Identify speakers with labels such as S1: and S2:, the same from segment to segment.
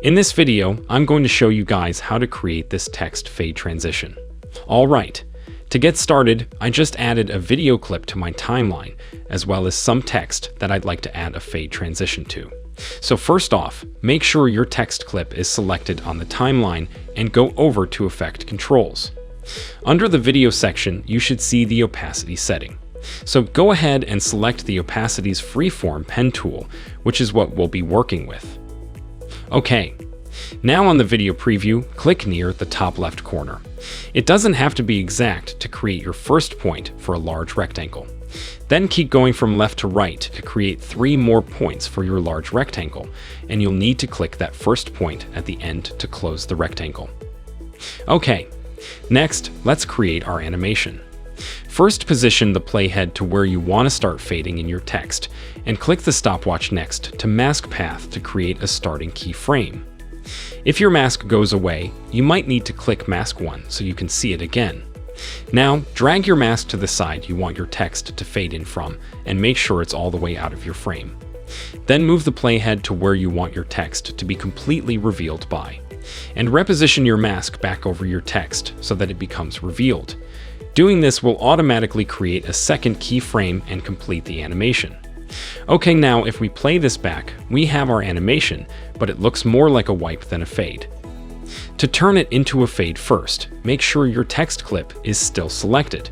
S1: In this video, I'm going to show you guys how to create this text fade transition. Alright, to get started, I just added a video clip to my timeline, as well as some text that I'd like to add a fade transition to. So first off, make sure your text clip is selected on the timeline and go over to Effect Controls. Under the video section, you should see the opacity setting. So go ahead and select the opacity's freeform pen tool, which is what we'll be working with. Okay, now on the video preview, click near the top left corner. It doesn't have to be exact to create your first point for a large rectangle. Then keep going from left to right to create 3 more points for your large rectangle, and you'll need to click that first point at the end to close the rectangle. Okay, next, let's create our animation. First, position the playhead to where you want to start fading in your text, and click the stopwatch next to mask path to create a starting keyframe. If your mask goes away, you might need to click mask 1 so you can see it again. Now, drag your mask to the side you want your text to fade in from, and make sure it's all the way out of your frame. Then move the playhead to where you want your text to be completely revealed by, and reposition your mask back over your text so that it becomes revealed. Doing this will automatically create a second keyframe and complete the animation. Okay, now if we play this back, we have our animation, but it looks more like a wipe than a fade. To turn it into a fade first, make sure your text clip is still selected.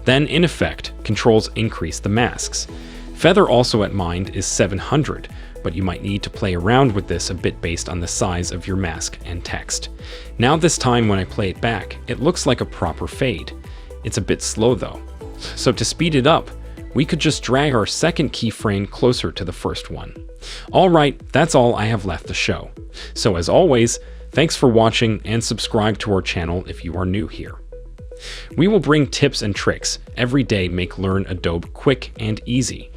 S1: Then in Effect, Controls increase the masks. Feather also at mind is 700, but you might need to play around with this a bit based on the size of your mask and text. Now this time when I play it back, it looks like a proper fade. It's a bit slow though. So to speed it up, we could just drag our second keyframe closer to the first one. Alright, that's all I have left to show. So as always, thanks for watching and subscribe to our channel if you are new here. We will bring tips and tricks every day make learn Adobe quick and easy.